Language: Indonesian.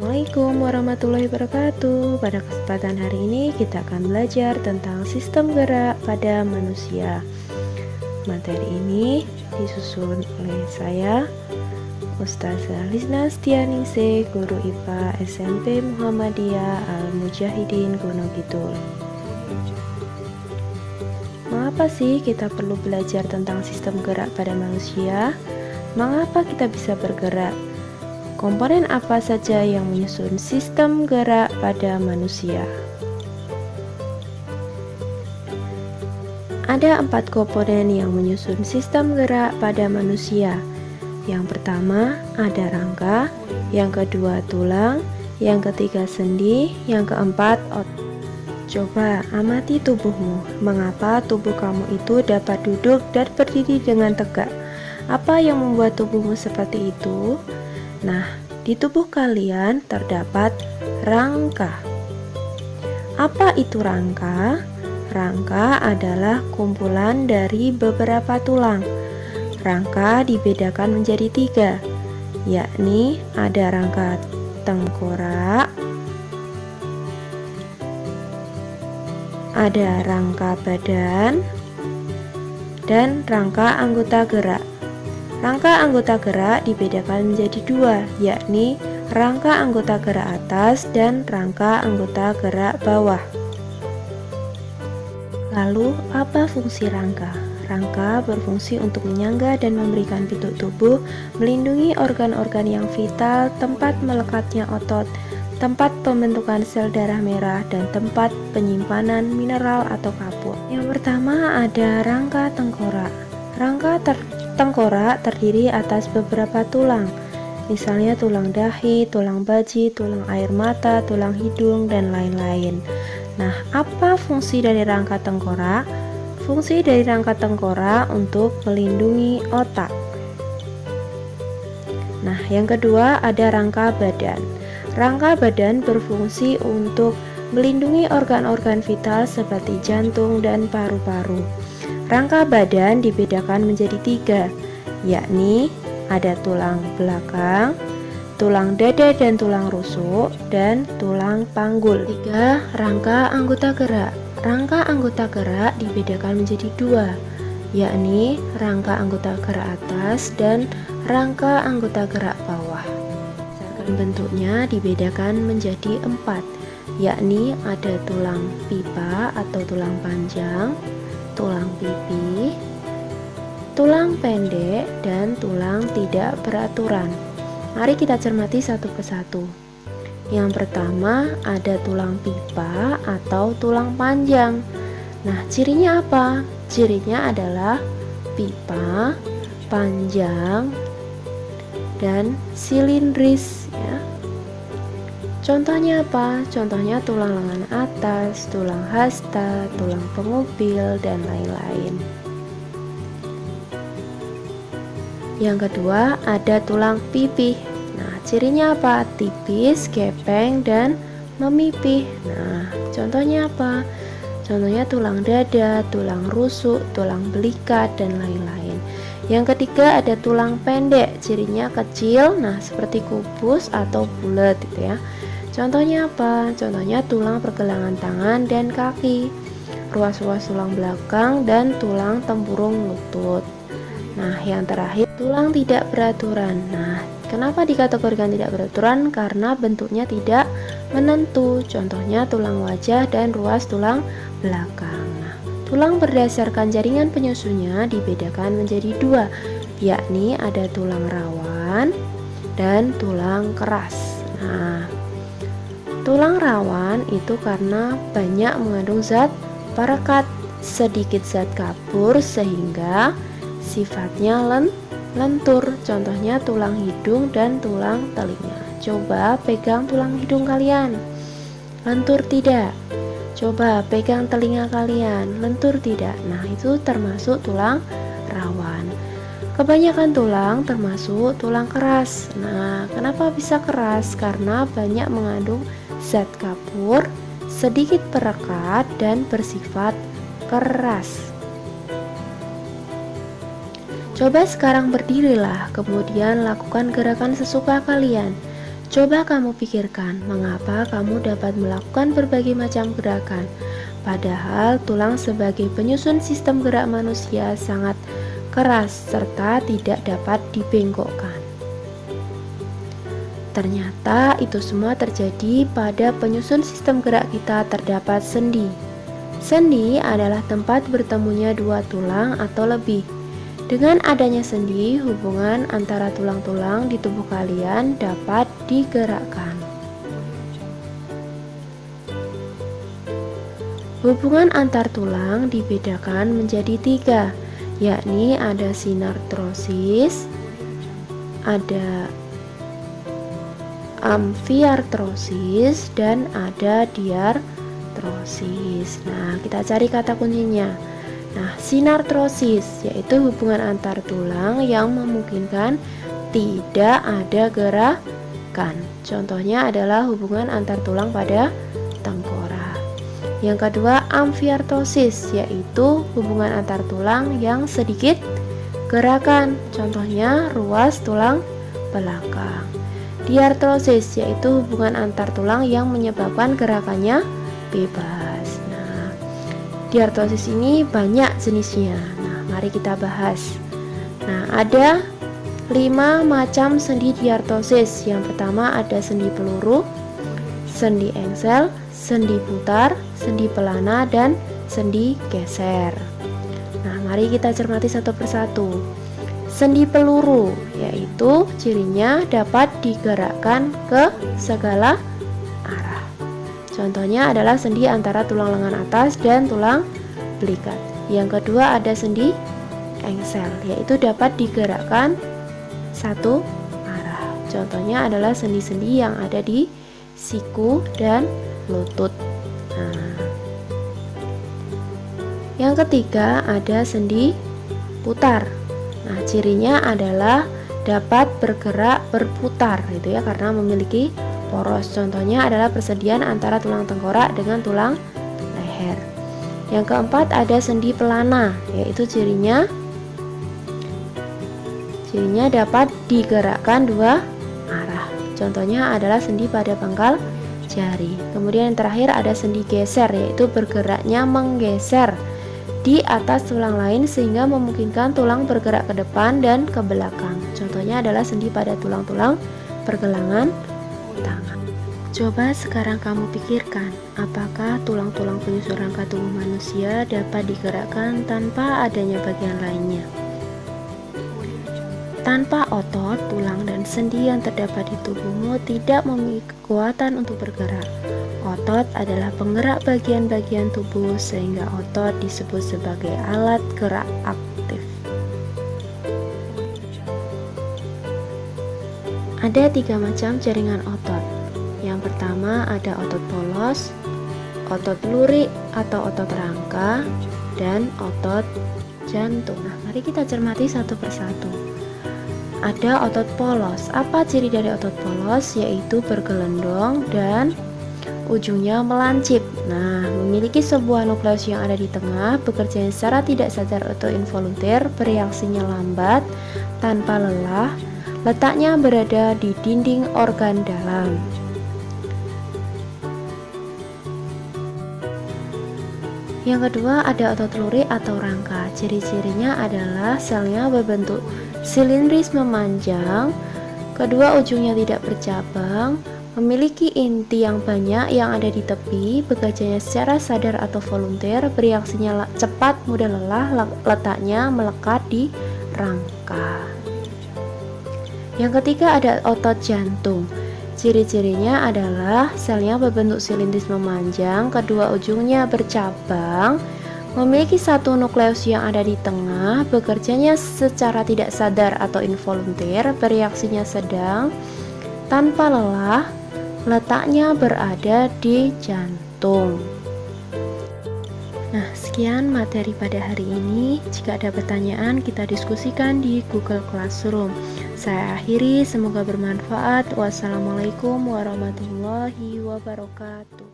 Assalamualaikum warahmatullahi wabarakatuh. Pada kesempatan hari ini kita akan belajar tentang sistem gerak pada manusia. Materi ini disusun oleh saya, Ustazah Lisna Stianingsih, Guru IPA SMP Muhammadiyah Al-Mujahidin Gunung Kidul. Mengapa sih kita perlu belajar tentang sistem gerak pada manusia? Mengapa kita bisa bergerak? Komponen apa saja yang menyusun sistem gerak pada manusia? Ada 4 komponen yang menyusun sistem gerak pada manusia. Yang pertama ada rangka, yang kedua tulang, yang ketiga sendi, yang keempat otot. Coba amati tubuhmu. Mengapa tubuh kamu itu dapat duduk dan berdiri dengan tegak? Apa yang membuat tubuhmu seperti itu? Nah, di tubuh kalian terdapat rangka. Apa itu rangka? Rangka adalah kumpulan dari beberapa tulang. Rangka dibedakan menjadi 3, yakni ada rangka tengkorak, ada rangka badan, dan rangka anggota gerak. Rangka anggota gerak dibedakan menjadi 2, yakni rangka anggota gerak atas dan rangka anggota gerak bawah. Lalu, apa fungsi rangka? Rangka berfungsi untuk menyangga dan memberikan bentuk tubuh, melindungi organ-organ yang vital, tempat melekatnya otot, tempat pembentukan sel darah merah, dan tempat penyimpanan mineral atau kapur. Yang pertama ada rangka tengkorak. Rangka tengkorak terdiri atas beberapa tulang, misalnya tulang dahi, tulang baji, tulang air mata, tulang hidung, dan lain-lain. Nah, apa fungsi dari rangka tengkorak? Fungsi dari rangka tengkorak untuk melindungi otak. Nah, yang kedua ada rangka badan. Rangka badan berfungsi untuk melindungi organ-organ vital seperti jantung dan paru-paru. Rangka badan dibedakan menjadi 3, yakni ada tulang belakang, tulang dada dan tulang rusuk, dan tulang panggul. 3. Rangka anggota gerak. Rangka anggota gerak dibedakan menjadi 2, yakni rangka anggota gerak atas dan rangka anggota gerak bawah. Berdasarkan bentuknya dibedakan menjadi 4, yakni ada tulang pipa atau tulang panjang, tulang pipi, tulang pendek, dan tulang tidak beraturan. Mari kita cermati satu persatu. Yang pertama ada tulang pipa atau tulang panjang. Nah, cirinya apa? Cirinya adalah pipa, panjang, dan silindris ya. Contohnya apa? Contohnya tulang lengan atas, tulang hasta, tulang pengubil, dan lain-lain. Yang kedua ada tulang pipih. Nah, cirinya apa? Tipis, gepeng, dan memipih. Nah, contohnya apa? Contohnya tulang dada, tulang rusuk, tulang belikat, dan lain-lain. Yang ketiga ada tulang pendek. Cirinya kecil, nah seperti kubus atau bulat gitu ya. Contohnya apa? Contohnya tulang pergelangan tangan dan kaki, ruas-ruas tulang belakang, dan tulang tempurung lutut. Nah, yang terakhir tulang tidak beraturan. Nah, kenapa dikategorikan tidak beraturan? Karena bentuknya tidak menentu. Contohnya tulang wajah dan ruas tulang belakang. Nah, tulang berdasarkan jaringan penyusunnya dibedakan menjadi 2, yakni ada tulang rawan dan tulang keras. Nah, tulang rawan itu karena banyak mengandung zat parekat, sedikit zat kapur sehingga sifatnya lentur. Contohnya tulang hidung dan tulang telinga. Coba pegang tulang hidung kalian, lentur tidak? Coba pegang telinga kalian, lentur tidak? Nah, itu termasuk tulang rawan. Kebanyakan tulang termasuk tulang keras. Nah, kenapa bisa keras? Karena banyak mengandung zat kapur, sedikit perekat, dan bersifat keras. Coba sekarang berdirilah, kemudian lakukan gerakan sesuka kalian. Coba kamu pikirkan, mengapa kamu dapat melakukan berbagai macam gerakan, padahal tulang sebagai penyusun sistem gerak manusia sangat keras serta tidak dapat dibengkokkan. Ternyata itu semua terjadi pada penyusun sistem gerak kita terdapat sendi. Sendi adalah tempat bertemunya dua tulang atau lebih. Dengan adanya sendi, hubungan antara tulang-tulang di tubuh kalian dapat digerakkan. Hubungan antar tulang dibedakan menjadi 3, yakni ada sinartrosis, ada amfiartrosis, dan ada diartrosis. Nah, kita cari kata kuncinya. Nah, sinartrosis yaitu hubungan antar tulang yang memungkinkan tidak ada gerakan. Contohnya adalah hubungan antar tulang pada tengkorak. Yang kedua, amfiartrosis yaitu hubungan antar tulang yang sedikit gerakan. Contohnya ruas tulang belakang. Diartrosis yaitu hubungan antar tulang yang menyebabkan gerakannya bebas. Diartrosis ini banyak jenisnya. Nah, mari kita bahas. Nah, ada 5 macam sendi diartrosis. Yang pertama ada sendi peluru, sendi engsel, sendi putar, sendi pelana, dan sendi geser. Nah, mari kita cermati satu persatu. Sendi peluru yaitu cirinya dapat digerakkan ke segala arah. Contohnya adalah sendi antara tulang lengan atas dan tulang belikat. Yang kedua ada sendi engsel, yaitu dapat digerakkan satu arah. Contohnya adalah sendi-sendi yang ada di siku dan lutut. Nah, yang ketiga ada sendi putar. Nah, cirinya adalah dapat bergerak berputar, gitu ya, karena memiliki poros. Contohnya adalah persediaan antara tulang tengkorak dengan tulang leher. Yang keempat ada sendi pelana, yaitu cirinya dapat digerakkan dua arah. Contohnya adalah sendi pada pangkal jari. Kemudian yang terakhir ada sendi geser, yaitu bergeraknya menggeser di atas tulang lain sehingga memungkinkan tulang bergerak ke depan dan ke belakang. Contohnya adalah sendi pada tulang-tulang pergelangan tangan. Coba sekarang kamu pikirkan, apakah tulang-tulang penyusun rangka tubuh manusia dapat digerakkan tanpa adanya bagian lainnya? Tanpa otot, tulang, dan sendi yang terdapat di tubuhmu tidak memiliki kekuatan untuk bergerak. Otot adalah penggerak bagian-bagian tubuh sehingga otot disebut sebagai alat gerak aktif. Ada 3 macam jaringan otot. Yang pertama ada otot polos, otot lurik atau otot rangka, dan otot jantung. Nah, mari kita cermati satu persatu. Ada otot polos. Apa ciri dari otot polos? Yaitu bergelendong dan ujungnya melancip. Nah, memiliki sebuah nukleus yang ada di tengah, bekerja secara tidak sadar atau involunter, bereaksinya lambat, tanpa lelah, letaknya berada di dinding organ dalam. Yang kedua ada otot lurik atau rangka. Ciri-cirinya adalah selnya berbentuk silindris memanjang, kedua ujungnya tidak bercabang, memiliki inti yang banyak yang ada di tepi, bekerjanya secara sadar atau volunteer, bereaksinya cepat, mudah lelah, letaknya melekat di rangka. Yang ketiga ada otot jantung. Ciri-cirinya adalah selnya berbentuk silindris memanjang, kedua ujungnya bercabang, memiliki satu nukleus yang ada di tengah, bekerjanya secara tidak sadar atau involunteer, bereaksinya sedang, tanpa lelah, letaknya berada di jantung. Nah, sekian materi pada hari ini. Jika ada pertanyaan, kita diskusikan di Google Classroom. Saya akhiri, semoga bermanfaat. Wassalamualaikum warahmatullahi wabarakatuh.